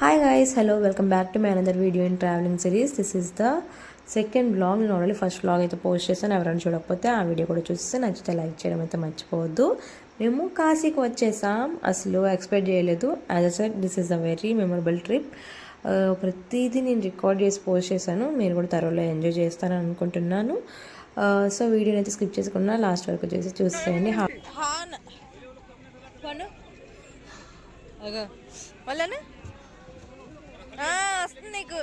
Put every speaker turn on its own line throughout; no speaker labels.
Hi guys, hello, welcome back to my another video in traveling series. This is the second blog. నేను already first blog అయితే post చేశాను. ఎవరైనా చూడకపోతే ఆ video కూడా చూస్తే నచ్చితే లైక్ చేయడం అయితే మర్చిపోవద్దు. మేము కాశీకి వచ్చేసాం. అసలు ఎక్స్పెక్ట్ చేయలేదు. As a said this is a very memorable trip. ప్రతిదీ నేను రికార్డ్ చేసి పోస్ట్ చేశాను. మీరు కూడా త్వరలో ఎంజాయ్ చేస్తారని అనుకుంటున్నాను. సో వీడియోని అయితే స్కిప్ చేసుకున్నా లాస్ట్ వరకు చేసి చూసేయండి.
వస్తుంది నీకు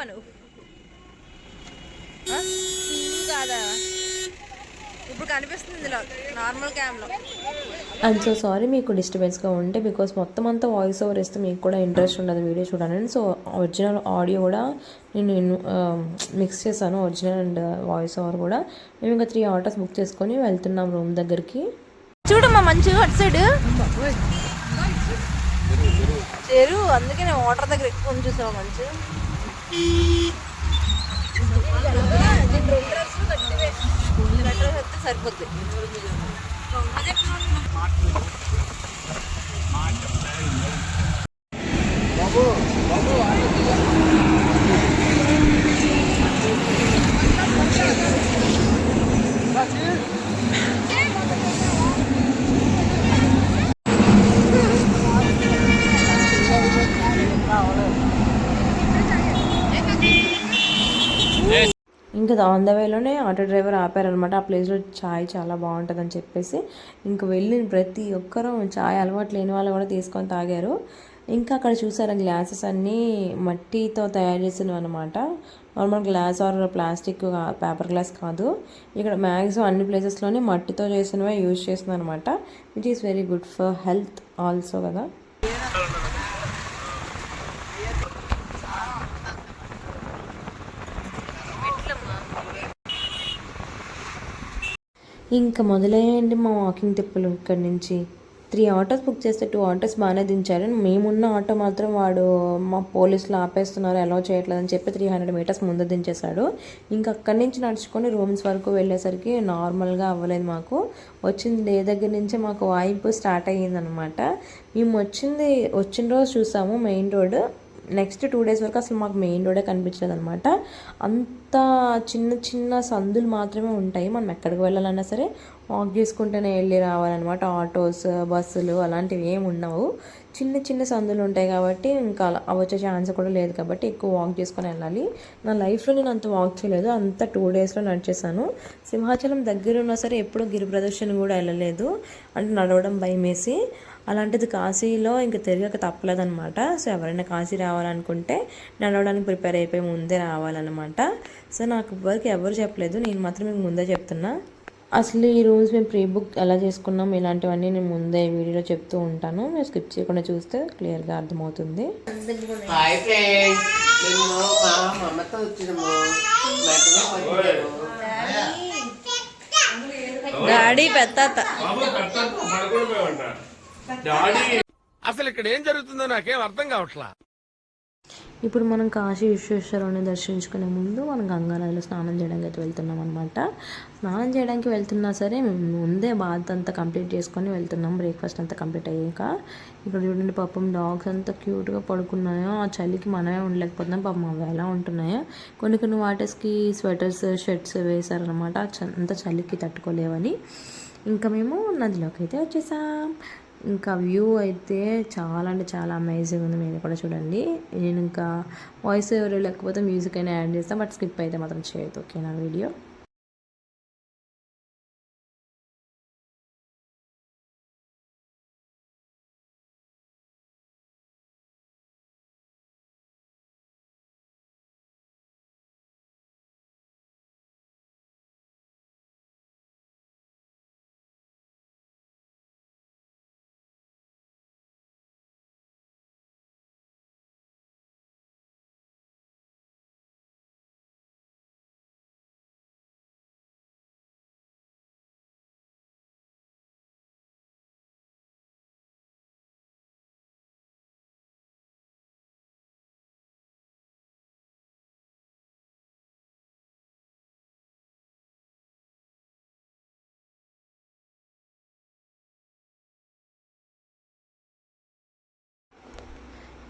అను కాదా ఇప్పుడు కనిపిస్తుంది ఇందులో నార్మల్ క్యామ్లో.
అండ్ సో సారీ మీకు డిస్టర్బెన్స్గా ఉంటే, బికాస్ మొత్తం అంతా వాయిస్ ఓవర్ ఇస్తే మీకు కూడా ఇంట్రెస్ట్ ఉండదు వీడియో చూడాలని. సో ఒరిజినల్ ఆడియో కూడా నేను మిక్స్ చేశాను, ఒరిజినల్ అండ్ వాయిస్ ఓవర్ కూడా. మేము ఇంకా 3 ఆటోస్ బుక్ చేసుకొని వెళ్తున్నాం రూమ్ దగ్గరికి.
చూడమ్మా మంచిగా అటు సైడ్ చెరువు, అందుకే నేను వాటర్ దగ్గర ఎక్కువ చూసావు మంచి. సరిపోద్ది.
ఇంకా ఆన్ ద వేలోనే ఆటో డ్రైవర్ ఆపారనమాట. ఆ ప్లేస్లో చాయ్ చాలా బాగుంటుందని చెప్పేసి ఇంకా వెళ్ళిన ప్రతి ఒక్కరూ చాయ్ అలవాటు లేని వాళ్ళు కూడా తీసుకొని తాగారు. ఇంకా అక్కడ చూసారా గ్లాసెస్ అన్నీ మట్టితో తయారు చేసినవి అనమాట. Normal glass are plastic paper glass కాదు. ఇక్కడ మ్యాక్సిమం అన్ని ప్లేసెస్లోనే మట్టితో చేసినవే యూజ్ చేస్తుంది అనమాట, which is very good for health also కదా. ఇంకా మొదలయ్యండి మా వాకింగ్ తిప్పులు. ఇక్కడి నుంచి 3 ఆటోస్ బుక్ చేస్తే 2 ఆటోస్ బాగానే దించారు. మేమున్న ఆటో మాత్రం వాడు మా పోలీసులు ఆపేస్తున్నారు, అలౌ చేయట్లేదు అని చెప్పి 300 మీటర్స్ ముందు దించేశాడు. ఇంకా అక్కడి నుంచి నడుచుకొని రూమ్స్ వరకు వెళ్ళేసరికి నార్మల్గా అవ్వలేదు మాకు. వచ్చింది దగ్గర నుంచే మాకు వైపు స్టార్ట్ అయ్యిందనమాట. మేము వచ్చిన రోజు చూసాము మెయిన్ రోడ్. నెక్స్ట్ 2 డేస్ వరకు అసలు మాకు మెయిన్ రోడే కనిపించలేదు అనమాట. అంత చిన్న చిన్న సందులు మాత్రమే ఉంటాయి. మనం ఎక్కడికి వెళ్ళాలన్నా సరే వాక్ చేసుకుంటూనే వెళ్ళి రావాలన్నమాట. ఆటోస్, బస్సులు అలాంటివి ఏమి ఉండవు. చిన్న చిన్న సందులు ఉంటాయి కాబట్టి ఇంకా అలా వచ్చే ఛాన్స్ కూడా లేదు కాబట్టి ఎక్కువ వాక్ చేసుకొని వెళ్ళాలి. నా లైఫ్లో నేను అంత వాక్ చేయలేదు, అంత 2 డేస్లో నడిచేసాను. సింహాచలం దగ్గర ఉన్నా సరే ఎప్పుడూ గిరి ప్రదర్శన కూడా వెళ్ళలేదు, అంటే నడవడం భయమేసి. అలాంటిది కాశీలో ఇంకా తిరగక తప్పలేదనమాట. సో ఎవరైనా కాశీ రావాలనుకుంటే నడవడానికి ప్రిపేర్ అయిపోయి ముందే రావాలన్నమాట. సో నాకు వరకు ఎవరు చెప్పలేదు, నేను మాత్రం మీకు ముందే చెప్తున్నా. అసలు ఈ రూమ్స్ మేము ప్రీ బుక్ ఎలా చేసుకున్నాం ఇలాంటివన్నీ నేను ముందే వీడియోలో చెప్తూ ఉంటాను. మీరు స్కిప్ చేయకుండా చూస్తే క్లియర్గా అర్థమవుతుంది.
డాడీ పెద్ద
అసలు ఇక్కడ ఏం జరుగుతుందో నాకేం అర్థం కావట్లా.
ఇప్పుడు మనం కాశీ విశ్వేశ్వరుని దర్శించుకునే ముందు మనం గంగానదిలో స్నానం చేయడానికి అయితే వెళ్తున్నాం అనమాట. స్నానం చేయడానికి వెళ్తున్నా సరే మేము ముందే బాత్ అంతా కంప్లీట్ చేసుకొని వెళ్తున్నాం. బ్రేక్ఫాస్ట్ అంతా కంప్లీట్ అయ్యాక ఇక్కడ చూడండి పాపం డాగ్స్ అంతా క్యూట్గా పడుకున్నాయో. ఆ చలికి మనమే ఉండలేకపోతున్నాం, పాపం అవి ఎలా ఉంటున్నాయో. కొన్ని వాటర్స్కి స్వెటర్స్, షర్ట్స్ వేశారనమాట, అంత చలికి తట్టుకోలేవని. ఇంకా మేము నదిలోకి అయితే వచ్చేసాం. ఇంకా వ్యూ అయితే చాలా అంటే చాలా అమేజింగ్ ఉంది. మీరు కూడా చూడండి. నేను ఇంకా వాయిస్ ఎవరు లేకపోతే మ్యూజిక్ అయినా యాడ్ చేస్తాను, బట్ స్కిప్ అయితే మాత్రం చేయొద్దు, ఓకేనా వీడియో.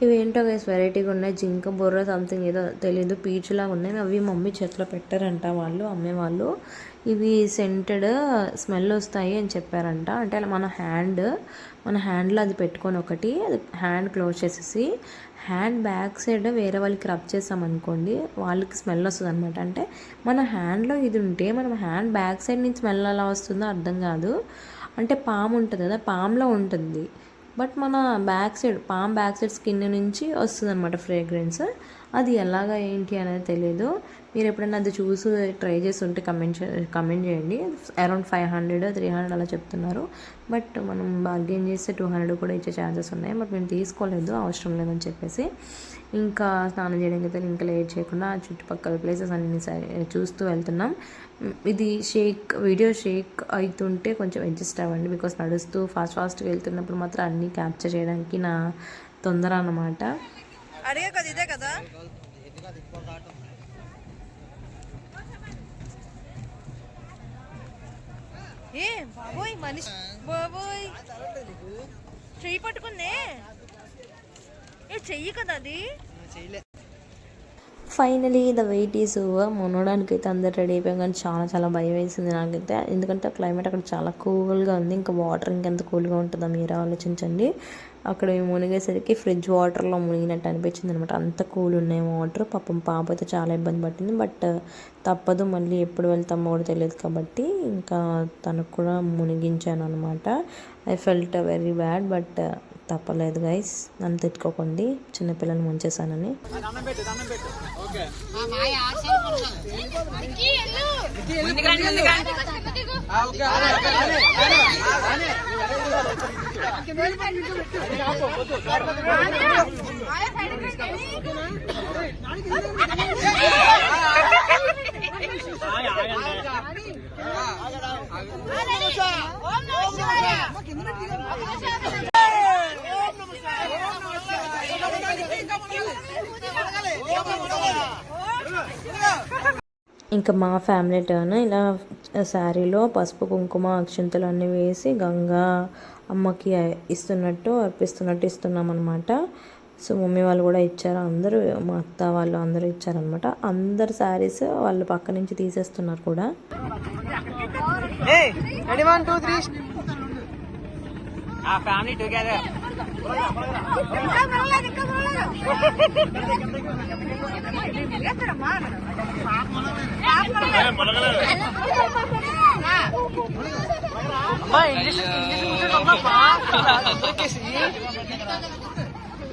ఇవి ఏంటో గైస్ వెరైటీగా ఉన్నాయి, జింక బొర్ర సంథింగ్ ఏదో తెలీదు, పీచ్ లాగా ఉన్నాయి. అవి మమ్మీ చేతిలో పెట్టారంట వాళ్ళు అమ్మేవాళ్ళు. ఇవి సెంటెడ్ స్మెల్ వస్తాయి అని చెప్పారంట. అంటే అలా మన హ్యాండ్లో అది పెట్టుకొని ఒకటి అది హ్యాండ్ క్లోజ్ చేసేసి హ్యాండ్ బ్యాక్ సైడ్ వేరే వాళ్ళకి రబ్ చేసామనుకోండి వాళ్ళకి స్మెల్ వస్తుంది అనమాట. అంటే మన హ్యాండ్లో ఇది ఉంటే మనం హ్యాండ్ బ్యాక్ సైడ్ నుంచి స్మెల్ ఎలా వస్తుందో అర్థం కాదు. అంటే పామ్ ఉంటుంది కదా, పామ్లో ఉంటుంది, బట్ మన పామ్ బ్యాక్ సైడ్ స్కిన్ నుంచి వస్తుంది అనమాట ఫ్రేగ్రెన్స్. అది ఎలాగా ఏంటి అనేది తెలియదు. మీరు ఎప్పుడైనా అది చూసి ట్రై చేసి ఉంటే కమెంట్ చేయండి. అరౌండ్ 500 300 అలా చెప్తున్నారు, బట్ మనం బార్గెన్ చేస్తే 200 కూడా ఇచ్చే ఛాన్సెస్ ఉన్నాయి. బట్ మేము తీసుకోలేదు, అవసరం లేదని చెప్పేసి ఇంకా స్నానం చేయడానికి అయితే ఇంకా లేట్ చేయకుండా చుట్టుపక్కల ప్లేసెస్ అన్ని చూస్తూ వెళ్తున్నాం. ఇది వీడియో షేక్ అవుతుంటే కొంచెం అడ్జస్ట్ అవ్వండి, బికాస్ నడుస్తూ ఫాస్ట్గా వెళ్తున్నప్పుడు మాత్రం అన్నీ క్యాప్చర్ చేయడానికి నా తొందర అన్నమాట.
అడిగే కదా ఇదే కదా. ఏ బాబోయ్ మనిషి బాబోయ్ చెయ్యి పట్టుకుందే, ఏ చెయ్యి కదా అది.
Finally the wait is over. మునగడానికి అయితే అందరు రెడీ అయిపోయాం, కానీ చాలా భయం వేసింది నాకైతే. ఎందుకంటే క్లైమేట్ అక్కడ చాలా కూల్గా ఉంది. ఇంకా వాటర్ ఇంకెంత కూల్గా ఉంటుందో మీరే ఆలోచించండి. అక్కడ మునిగేసరికి ఫ్రిడ్జ్ వాటర్లో మునిగినట్టు అనిపించింది అనమాట, అంత కూల్ ఉన్నాయి వాటర్. పాపం పాప అయితే చాలా ఇబ్బంది పట్టింది, బట్ తప్పదు, మళ్ళీ ఎప్పుడు వెళ్తామో కూడా తెలియదు కాబట్టి ఇంకా తనకు కూడా మునిగించాను అనమాట. I felt very bad, but తప్పలేదు గైస్, నన్ను తెచ్చుకోకండి, చిన్నపిల్లలు ముంచేసానని. ఇంకా మా ఫ్యామిలీ టర్న్. ఇలా శారీలో పసుపు కుంకుమ అక్షంతలు అన్నీ వేసి గంగా అమ్మకి అర్పిస్తున్నట్టు ఇస్తున్నాం అనమాట. సో మమ్మీ వాళ్ళు కూడా ఇచ్చారు, అందరూ మా అత్త వాళ్ళు అందరూ ఇచ్చారనమాట. అందరు శారీస్ వాళ్ళు పక్క నుంచి తీసేస్తున్నారు కూడా.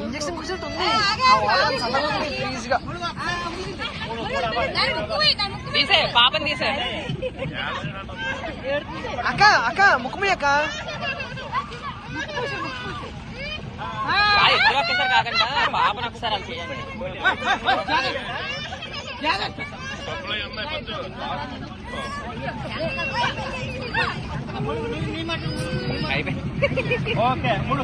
ఇంజక్షన్ కూర్చుంటుంది పాపని తీసే అక్క ముక్కుమి అక్క ఒక్కసారి కాకుండా పాపను ఒకసారి అది చేయండి. ఓకే మూడు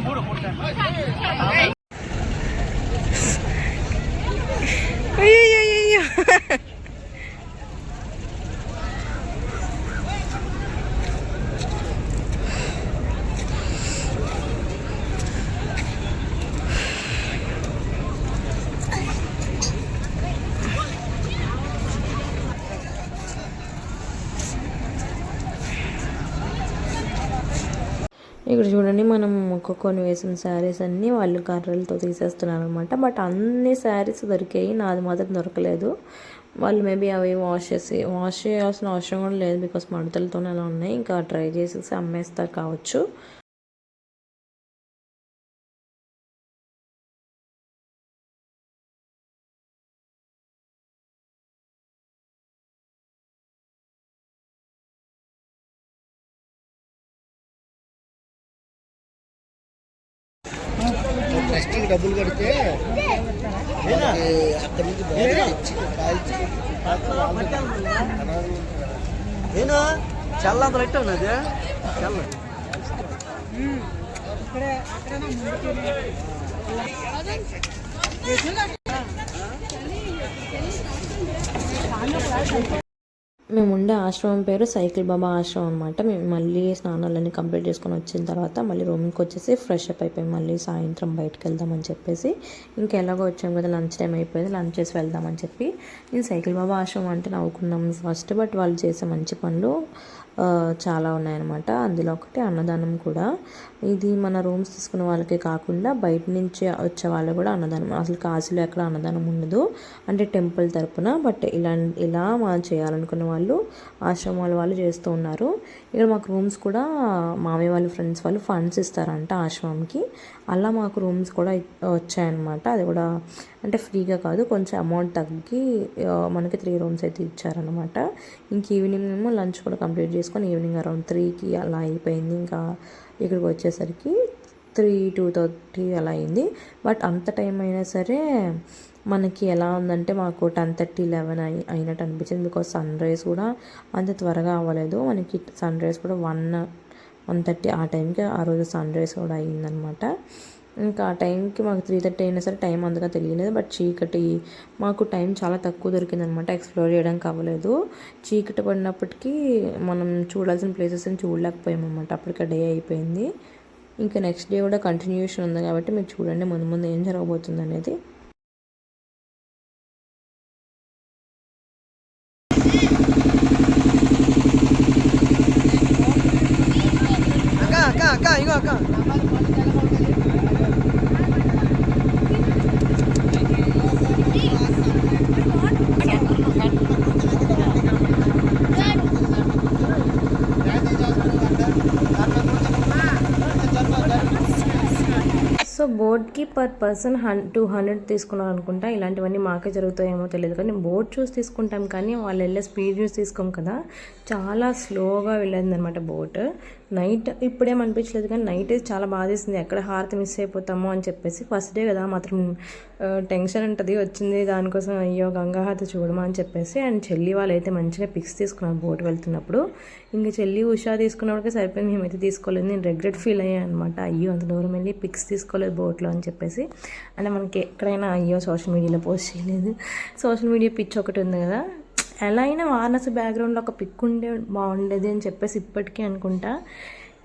ఇక్కడ చూడండి, మనం ఒక్కొక్కని వేసిన శారీస్ అన్నీ వాళ్ళు కర్రలతో తీసేస్తున్నారు అనమాట. బట్ అన్ని శారీస్ దొరికాయి, నాది మాత్రం దొరకలేదు. వాళ్ళు మేబీ అవి వాష్ చేయాల్సిన అవసరం కూడా లేదు, బికాస్ మడతలతోనే అలా ఉన్నాయి. ఇంకా ట్రై చేసేసి అమ్మేస్తారు కావచ్చు.
ట్రస్టీకి డబ్బులు కడితే అక్కడి నుంచి
నేను చల్లంత రెట్టు ఉన్నది చల్ల
మేము ఉండే ఆశ్రమం పేరు సైకిల్ బాబా ఆశ్రమం అనమాట. మేము మళ్ళీ స్నానాలన్నీ కంప్లీట్ చేసుకొని వచ్చిన తర్వాత మళ్ళీ రూమ్కి వచ్చేసి ఫ్రెష్ అప్ అయిపోయి మళ్ళీ సాయంత్రం బయటకు వెళ్దామని చెప్పేసి ఇంకా ఎలాగో వచ్చాం కదా, లంచ్ టైం అయిపోయింది, లంచ్ చేసి వెళ్దామని చెప్పి నేను సైకిల్ బాబా ఆశ్రమం అంటే నవ్వుకున్నాం ఫస్ట్. బట్ వాళ్ళు చేసే మంచి పనులు చాలా ఉన్నాయన్నమాట. అందులో ఒకటి అన్నదానం కూడా. ఇది మన రూమ్స్ తీసుకున్న వాళ్ళకే కాకుండా బయట నుంచి వచ్చే వాళ్ళు కూడా అన్నదానం. అసలు కాశీలో ఎక్కడ అన్నదానం ఉండదు అంటే టెంపుల్ తరపున. బట్ ఇలా మనం చేయాలనుకున్న వాళ్ళు ఆశ్రమాల వాళ్ళు చేస్తూ ఉన్నారు. ఇక్కడ మాకు రూమ్స్ కూడా మామయ్య వాళ్ళ ఫ్రెండ్స్ వాళ్ళు ఫండ్స్ ఇస్తారంట ఆశ్రమంకి. అలా మాకు రూమ్స్ కూడా వచ్చాయన్నమాట. అది కూడా అంటే ఫ్రీగా కాదు, కొంచెం అమౌంట్ తగ్గి మనకి 3 రూమ్స్ అయితే ఇచ్చారనమాట. ఇంక ఈవినింగ్ మేము లంచ్ కూడా కంప్లీట్ చేసుకొని ఈవినింగ్ అరౌండ్ 3కి అలా అయిపోయింది. ఇంకా ఇక్కడికి వచ్చేసరికి 2:30 అలా అయింది. బట్ అంత టైం అయినా సరే మనకి ఎలా ఉందంటే మాకు 10:30, 11 అయినట్టు అనిపించింది. బికాజ్ సన్ రైజ్ కూడా అంత త్వరగా అవ్వలేదు. మనకి సన్ రైజ్ కూడా 1:30 ఆ టైంకి ఆ రోజు సన్ రైజ్ కూడా అయ్యిందనమాట. ఇంకా ఆ టైంకి మాకు 3:30 అయినా సరే టైం అంతగా తెలియలేదు. బట్ చీకటి మాకు టైం చాలా తక్కువ దొరికిందనమాట. ఎక్స్ప్లోర్ చేయడానికి అవ్వలేదు. చీకటి పడినప్పటికీ మనం చూడాల్సిన ప్లేసెస్ని చూడలేకపోయామన్నమాట. అప్పటికే డే అయిపోయింది. ఇంకా నెక్స్ట్ డే కూడా కంటిన్యూషన్ ఉంది కాబట్టి మీరు చూడండి ముందు ముందు ఏం జరగబోతుంది అనేది.
అక్క ఇగో అక్క
సో బోట్కి పర్ పర్సన్ 200 తీసుకున్నాం అనుకుంటా. ఇలాంటివన్నీ మాకే జరుగుతాయేమో తెలియదు కానీ బోట్ చూసి తీసుకుంటాం కానీ వాళ్ళు వెళ్ళే స్పీడ్ చూసి తీసుకోం కదా. చాలా స్లోగా వెళ్ళిందనమాట బోట్. నైట్ ఇప్పుడేం అనిపించలేదు కానీ నైట్ చాలా బాధేసింది, ఎక్కడ హారతి మిస్ అయిపోతామో అని చెప్పేసి. ఫస్ట్ డే కదా మాత్రం టెన్షన్ ఉంటుంది వచ్చింది దానికోసం, అయ్యో గంగా హారతి చూడమా అని చెప్పేసి. అండ్ చెల్లి వాళ్ళు అయితే మంచిగా పిక్స్ తీసుకున్నారు బోట్ వెళ్తున్నప్పుడు. ఇంకా చెల్లి ఉషా తీసుకున్నప్పటికే సరిపోయింది, మేమైతే తీసుకోలేదు. నేను రిగ్రెట్ ఫీల్ అయ్యాను అనమాట, అయ్యో అంత దూరం వెళ్ళి పిక్స్ తీసుకోలేదు బోట్లో అని చెప్పేసి. అంటే మనకి ఎక్కడైనా అయ్యో సోషల్ మీడియాలో పోస్ట్ చేయలేదు, సోషల్ మీడియా పిచ్ ఒకటి ఉంది కదా, ఎలా అయినా వారణాసి బ్యాక్గ్రౌండ్లో ఒక పిక్ ఉండే బాగుండేది అని చెప్పేసి ఇప్పటికీ అనుకుంటా.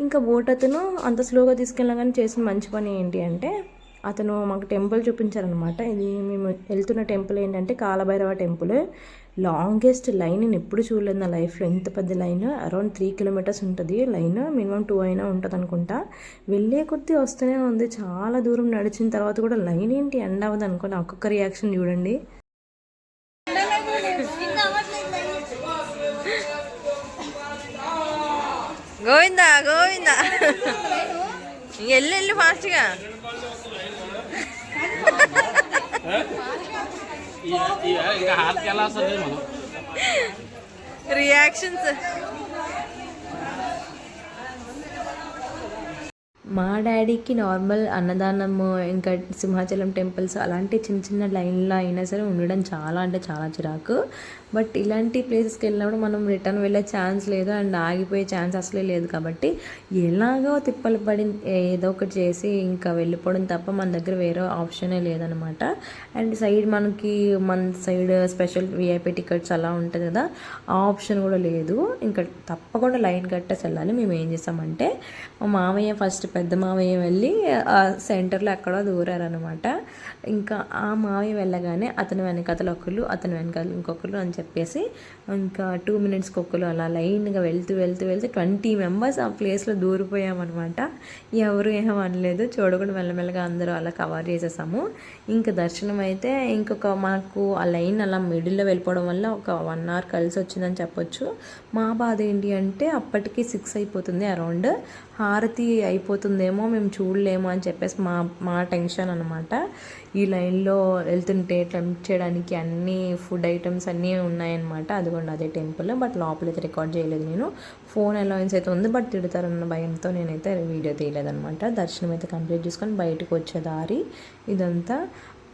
ఇంకా బోట్ అతను అంత స్లోగా తీసుకెళ్ళినా కానీ చేసిన మంచి పని ఏంటి అంటే అతను మాకు టెంపుల్ చూపించారనమాట. ఇది మేము వెళ్తున్న టెంపుల్ ఏంటంటే కాలభైరవ టెంపుల్. లాంగెస్ట్ లైన్ నేను ఎప్పుడు చూడలేదు నా లైఫ్లో. ఎంత పెద్ద లైన్, అరౌండ్ 3 కిలోమీటర్స్ ఉంటుంది లైన్, మినిమం 2 అయినా ఉంటుంది అనుకుంటా. వెళ్ళే కొద్దీ వస్తూనే ఉంది. చాలా దూరం నడిచిన తర్వాత కూడా లైన్ ఏంటి ఎండ్ అవ్వదు అనుకోండి. ఒక్కొక్క రియాక్షన్ చూడండి.
గోవిందా గోవిందా వెళ్ళు ఫాస్ట్గా. రియాక్షన్స్
మా డాడీకి నార్మల్ అన్నదానము ఇంకా సింహాచలం టెంపుల్స్ అలాంటి చిన్న చిన్న లైన్లో అయినా సరే ఉండడం చాలా అంటే చాలా చిరాకు. బట్ ఇలాంటి ప్లేసెస్కి వెళ్ళినప్పుడు మనం రిటర్న్ వెళ్ళే ఛాన్స్ లేదు అండ్ ఆగిపోయే ఛాన్స్ అసలే లేదు. కాబట్టి ఎలాగో తిప్పలు పడి ఏదో ఒకటి చేసి ఇంకా వెళ్ళిపోవడం తప్ప మన దగ్గర వేరే ఆప్షనే లేదనమాట. అండ్ మన సైడ్ స్పెషల్ విఐపి టికెట్స్ అలా ఉంటుంది కదా, ఆ ఆప్షన్ కూడా లేదు. ఇంకా తప్పకుండా లైన్ కట్టేసి వెళ్ళాలి. మేము ఏం చేసామంటే మా మామయ్య ఫస్ట్ పెద్ద మామయ్య వెళ్ళి సెంటర్లో ఎక్కడో దూరారనమాట. ఇంకా ఆ మామయ్య వెళ్ళగానే అతని వెనకాతల ఒకళ్ళు అతని వెనకాల ఇంకొకరు అని చెప్పేసి ఇంకా 2 మినిట్స్కి ఒకళ్ళు అలా లైన్గా వెళ్తూ 20 మెంబర్స్ ఆ ప్లేస్లో దూరిపోయామన్నమాట. ఎవరు ఏమనలేదు, చూడకుండా మెల్లమెల్లగా అందరూ అలా కవర్ చేసేసాము. ఇంకా దర్శనం అయితే మాకు ఆ లైన్ అలా మిడిల్లో వెళ్ళిపోవడం వల్ల ఒక 1 అవర్ కలిసి వచ్చిందని చెప్పొచ్చు. మా బాధ ఏంటి అంటే అప్పటికి 6 అయిపోతుంది అరౌండ్, హారతి అయిపోతుందేమో మేము చూడలేము అని చెప్పేసి మా టెన్షన్ అనమాట. ఈ లైన్లో వెళ్తుంటే టెంప్ట్ చేయడానికి అన్ని ఫుడ్ ఐటమ్స్ అన్నీ ఉన్నాయన్నమాట. అదిగోండి అదే టెంపుల్. బట్ లోపలైతే రికార్డ్ చేయలేదు నేను, ఫోన్ అలవెన్స్ అయితే ఉంది బట్ తిడతారన్న భయంతో నేనైతే వీడియో తీయలేదనమాట. దర్శనం అయితే కంప్లీట్ చేసుకొని బయటకు వచ్చే దారి ఇదంతా.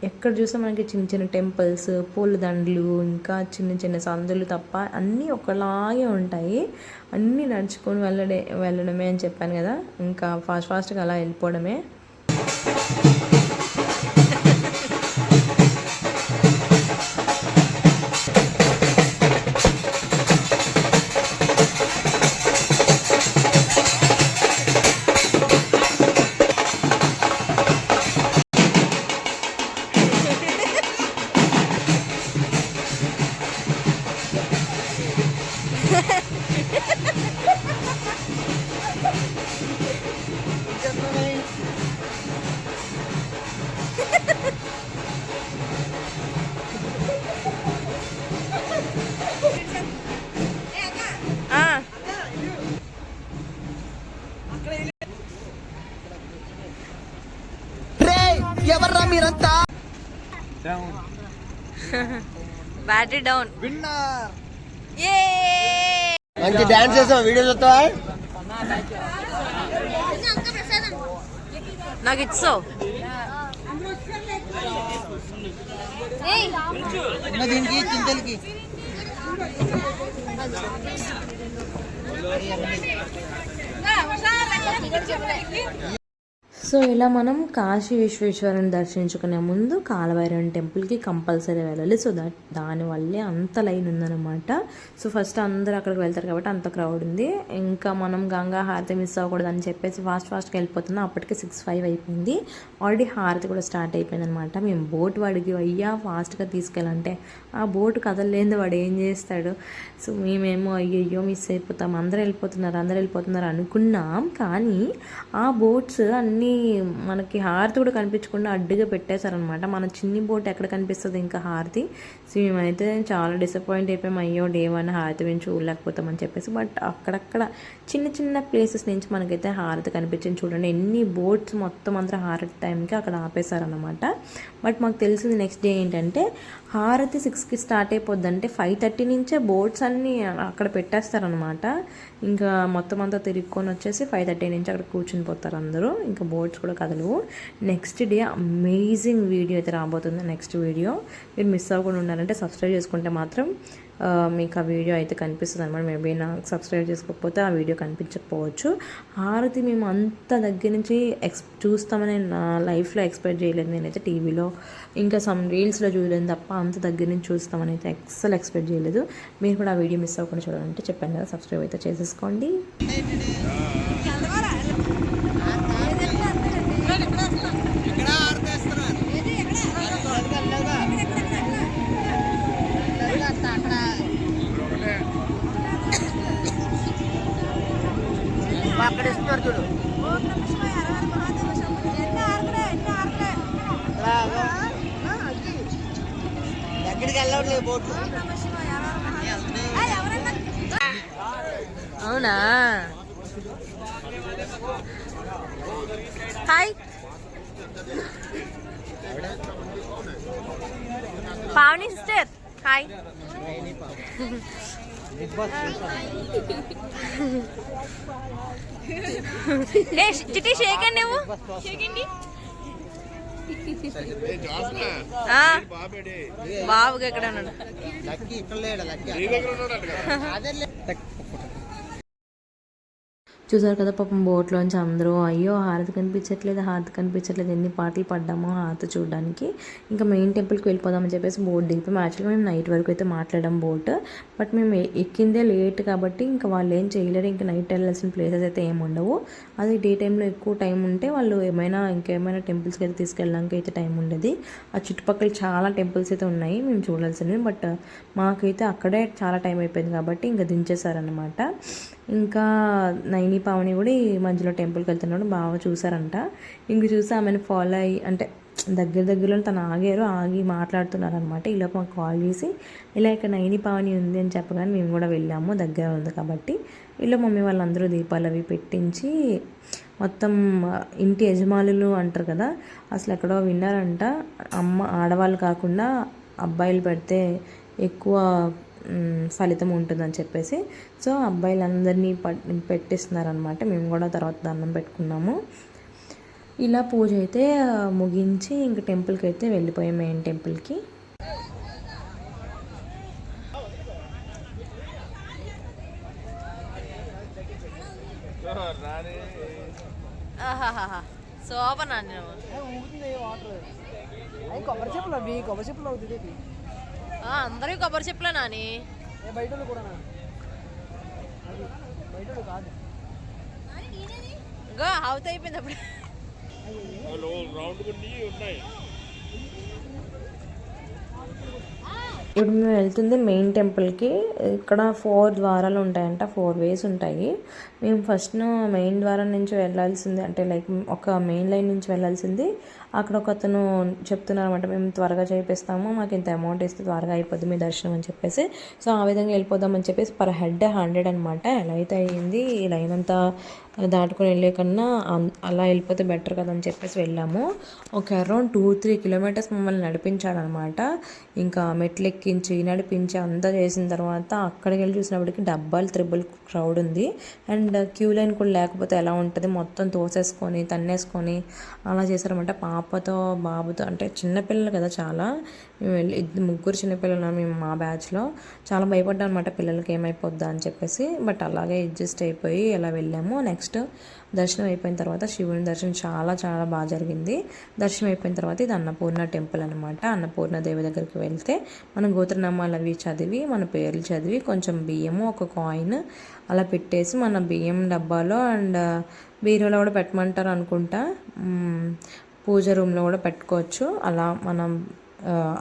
ఎక్కడ చూస్తే మనకి చిన్న చిన్న టెంపుల్స్, పూలదండలు, ఇంకా చిన్న చిన్న సందులు తప్ప అన్నీ ఒకలాగే ఉంటాయి. అన్నీ నడుచుకొని వెళ్ళడమే అని చెప్పాను కదా, ఇంకా ఫాస్ట్గా అలా వెళ్ళిపోవడమే.
Battery down. ఏ
మంచి డాన్స్ చేసావు, వీడియో చూస్తావా?
నాకు ఇచ్చో.
దీనికి చింతలకి
సో ఇలా మనం కాశీ విశ్వేశ్వరుని దర్శించుకునే ముందు కాలభైరవుని టెంపుల్కి కంపల్సరీ వెళ్ళాలి. సో దానివల్లే అంత లైన్ ఉందన్నమాట. సో ఫస్ట్ అందరూ అక్కడికి వెళ్తారు కాబట్టి అంత క్రౌడ్ ఉంది. ఇంకా మనం గంగా హారతి మిస్ అవ్వకూడదు అని చెప్పేసి ఫాస్ట్గా వెళ్ళిపోతున్నాం. అప్పటికే 6:05 అయిపోయింది. ఆల్రెడీ హారతి కూడా స్టార్ట్ అయిపోయింది అనమాట. మేము బోట్ వాడికి అయ్యా ఫాస్ట్గా తీసుకెళ్ళాలంటే ఆ బోటు కదలలేంది, వాడు ఏం చేస్తాడు. సో మేమేమో అయ్యో మిస్ అయిపోతాం, అందరూ వెళ్ళిపోతున్నారు అనుకున్నాం. కానీ ఆ బోట్స్ అన్నీ మనకి హారతి కూడా కనిపించకుండా అడ్డుగా పెట్టేశారనమాట. మన చిన్ని బోట్ ఎక్కడ కనిపిస్తుంది ఇంకా హారతి. సో మేమైతే చాలా డిసప్పాయింట్ అయిపోయాం. అయ్యో డే 1 హారతి మేము చూడలేకపోతామని చెప్పేసి. బట్ అక్కడక్కడ చిన్న ప్లేసెస్ నుంచి మనకైతే హారతి కనిపించింది. చూడండి ఎన్ని బోట్స్ మొత్తం అందరూ హారతి టైంకి అక్కడ ఆపేశారనమాట. బట్ మాకు తెలిసింది నెక్స్ట్ డే ఏంటంటే హారతి 6కి స్టార్ట్ అయిపోద్దంటే 5:30 నుంచే బోట్స్ అన్నీ అక్కడ పెట్టేస్తారనమాట. ఇంకా మొత్తం అంతా తిరుక్కొని వచ్చేసి 5:30 నుంచి అక్కడ కూర్చుని పోతారు అందరూ. ఇంకా బోట్స్ కూడా కదలవు. నెక్స్ట్ డే అమేజింగ్ వీడియో అయితే రాబోతుంది. నెక్స్ట్ వీడియో మీరు మిస్ అవ్వకుండా ఉండాలంటే సబ్స్క్రైబ్ చేసుకుంటే మాత్రం మీకు ఆ వీడియో అయితే కనిపిస్తుంది అనమాట. మేబీ నాకు సబ్స్క్రైబ్ చేసుకోకపోతే ఆ వీడియో కనిపించకపోవచ్చు. హారతి మేము అంత దగ్గర నుంచి చూస్తామని నా లైఫ్లో ఎక్స్పెక్ట్ చేయలేదు. నేనైతే టీవీలో ఇంకా సమ్ రీల్స్లో చూడలేదు తప్ప అంత దగ్గర నుంచి చూస్తామని అయితే అస్సలు ఎక్స్పెక్ట్ చేయలేదు. మీరు కూడా ఆ వీడియో మిస్ అవ్వకుండా చూడాలంటే చెప్పాను కదా, సబ్స్క్రైబ్ అయితే చేసేసుకోండి.
అక్కడ ఇస్తున్నారు చూడు. దగ్గరికి వెళ్ళట్లేదు బోట్లు.
అవునా? Hi Pavani sister. హాయ్. చిట్టి షేకండి నువ్వు. బాబుగా ఎక్కడ ఉన్నాడు?
చూసారు కదా పాపం బోట్లోంచి అందరూ అయ్యో హారతి కనిపించట్లేదు ఎన్ని పాటలు పడ్డామో హారతి చూడడానికి. ఇంకా మెయిన్ టెంపుల్కి వెళ్ళిపోదామని చెప్పేసి బోట్ దిగిపోయాం. యాక్చువల్గా మేము నైట్ వరకు అయితే మాట్లాడాం బోట్. బట్ మేము ఎక్కిందే లేట్ కాబట్టి ఇంకా వాళ్ళు ఏం చేయలేరు. ఇంకా నైట్ వెళ్ళాల్సిన ప్లేసెస్ అయితే ఏమి ఉండవు. అది డే టైంలో ఎక్కువ టైం ఉంటే వాళ్ళు ఇంకేమైనా టెంపుల్స్కి అయితే తీసుకెళ్ళడానికి అయితే టైం ఉండేది. ఆ చుట్టుపక్కల చాలా టెంపుల్స్ అయితే ఉన్నాయి మేము చూడాల్సినవి. బట్ మాకైతే అక్కడే చాలా టైం అయిపోయింది కాబట్టి ఇంకా దించేశారనమాట. ఇంకా నైని పావని కూడా ఈ మధ్యలో టెంపుల్కి వెళ్తున్నాడు, బాగా చూసారంట. ఇంక చూసి ఆమెను ఫాలో అయ్యి అంటే దగ్గరలో తను ఆగి మాట్లాడుతున్నారు అనమాట. ఇలా మాకు కాల్ చేసి ఇలా ఇక్కడ నైని పావని ఉంది అని చెప్పగానే మేము కూడా వెళ్ళాము, దగ్గర ఉంది కాబట్టి. ఇలా మమ్మీ వాళ్ళందరూ దీపాలు అవి పెట్టించి మొత్తం ఇంటి యజమానులు అంటారు కదా, అసలు ఎక్కడో విన్నారంట ఆడవాళ్ళు కాకుండా అబ్బాయిలు పెడితే ఎక్కువ ఫలితం ఉంటుందని చెప్పేసి. సో అబ్బాయిలందరినీ పెట్టిస్తున్నారనమాట. మేము కూడా తర్వాత దండం పెట్టుకున్నాము. ఇలా పూజ అయితే ముగించి ఇంక టెంపుల్కి అయితే వెళ్ళిపోయాం, మెయిన్ టెంపుల్కి.
శోభనా అందరూ కొబ్బరి చెప్పులే నాని. ఇంకా హౌత్ అయిపోయింది అప్పుడు.
ఇప్పుడు మేము వెళ్తుంది మెయిన్ టెంపుల్కి. ఇక్కడ 4 ద్వారాలు ఉంటాయంట, 4 వేస్ ఉంటాయి. మేము ఫస్ట్ మెయిన్ ద్వారం నుంచి వెళ్ళాల్సింది, అంటే లైక్ ఒక మెయిన్ లైన్ నుంచి వెళ్ళాల్సింది. అక్కడ ఒక అతను చెప్తున్నారు అనమాట, మేము త్వరగా చేపిస్తాము, మాకు ఇంత అమౌంట్ ఇస్తే త్వరగా అయిపోద్ది మీ దర్శనం అని చెప్పేసి. సో ఆ విధంగా వెళ్ళిపోదామని చెప్పేసి పర్ హెడ్ 100 అనమాట. ఎలా అయితే అయ్యింది. ఈ లైన్ అంతా అది దాటుకొని వెళ్ళే కన్నా అలా వెళ్ళిపోతే బెటర్ కదా అని చెప్పేసి వెళ్ళాము. ఒక అరౌండ్ 2-3 కిలోమీటర్స్ మమ్మల్ని నడిపించాడనమాట. ఇంకా మెట్లు ఎక్కించి నడిపించి అంతా చేసిన తర్వాత అక్కడికి వెళ్ళి చూసినప్పటికి డబ్బాలు త్రిబుల్ క్రౌడ్ ఉంది. అండ్ క్యూ లైన్ కూడా లేకపోతే ఎలా ఉంటుంది, మొత్తం తోసేసుకొని తన్నేసుకొని అలా చేశారనమాట. పాపతో బాబుతో, అంటే చిన్నపిల్లలు కదా చాలా, మేము వెళ్ళి ముగ్గురు చిన్నపిల్లలు మేము మా బ్యాచ్లో. చాలా భయపడ్డాం అనమాట పిల్లలకి ఏమైపోద్దా అని చెప్పేసి. బట్ అలాగే అడ్జస్ట్ అయిపోయి ఇలా వెళ్ళాము. నెక్స్ట్ దర్శనం అయిపోయిన తర్వాత శివుని దర్శనం చాలా చాలా బాగా జరిగింది. దర్శనం అయిపోయిన తర్వాత ఇది అన్నపూర్ణ టెంపుల్ అనమాట. అన్నపూర్ణ దేవి దగ్గరికి వెళ్తే మన గోత్రనామాలు అవి చదివి, మన పేర్లు చదివి, కొంచెం బియ్యము, ఒక కాయిన్ అలా పెట్టేసి మన బియ్యం డబ్బాలో అండ్ బీరువాలో కూడా పెట్టమంటారు అనుకుంటా, పూజ రూమ్లో కూడా పెట్టుకోవచ్చు. అలా మనం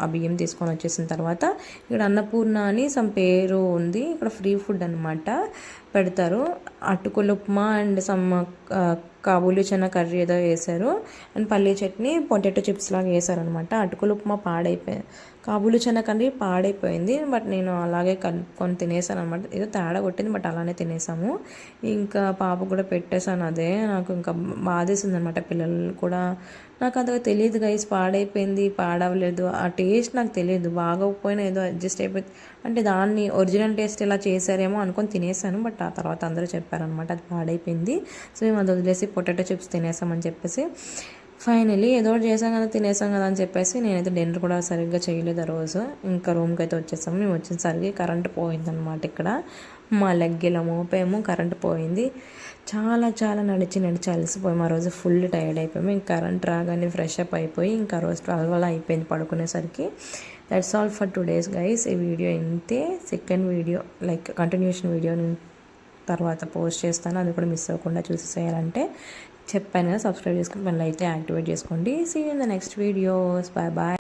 ఆ బియ్యం తీసుకొని వచ్చేసిన తర్వాత ఇక్కడ అన్నపూర్ణ అని సమ్ పేరు ఉంది. ఇక్కడ ఫ్రీ ఫుడ్ అనమాట పెడతారు. అటుకులు upma and some Kabuli Chenna curry ఏదో వేశారు. అండ్ పల్లీ చట్నీ, పొటాటో చిప్స్ లాగా వేసారనమాట. అటుకులు ఉప్మా కాబూలి చెన్న కర్రీ పాడైపోయింది. బట్ నేను అలాగే కలుపుకొని తినేసాను అనమాట. ఏదో తేడా కొట్టింది బట్ అలానే తినేసాము. ఇంకా పాప కూడా పెట్టేశాను. అదే నాకు ఇంకా బాధేసింది అనమాట. పిల్లలు కూడా నాకు అంతగా తెలియదు గైస్, పాడైపోయింది పాడవలేదు, ఆ టేస్ట్ నాకు తెలియదు. బాగోకపోయినా ఏదో అడ్జస్ట్ అయిపోయింది అంటే దాన్ని ఒరిజినల్ టేస్ట్ ఇలా చేశారేమో అనుకొని తినేసాను. బట్ ఆ తర్వాత అందరూ చెప్పారనమాట అది పాడైపోయింది. సో మేము అది వదిలేసి పొటాటో చిప్స్ తినేసామని చెప్పేసి ఫైనలీ ఏదో ఒకటి చేసాం కదా, తినేసాం కదా అని చెప్పేసి నేనైతే డిన్నర్ కూడా సరిగ్గా చేయలేదు ఆ రోజు. ఇంకా రూమ్కి అయితే వచ్చేసాము. మేము వచ్చేసరికి కరెంట్ పోయిందనమాట. ఇక్కడ మా లెగ్గిల మోపేమో కరెంట్ పోయింది. చాలా చాలా నడిచి అలసిపోయాము. ఆ రోజు ఫుల్ టైర్డ్ అయిపోయాము. ఇంకా కరెంట్ రాగానే ఫ్రెష్ అప్ అయిపోయి ఇంకా రోజు 12 అలా అయిపోయింది పడుకునేసరికి. That's all for today's guys. ఈ వీడియో ఇంతే. Second video like continuation video తర్వాత పోస్ట్ చేస్తాను, అది కూడా మిస్ అవ్వకుండా చూసేసేయాలంటే చెప్పాను కదా, సబ్స్క్రైబ్ చేసుకుని మళ్ళీ అయితే యాక్టివేట్ చేసుకోండి. See you in the next videos. Bye bye.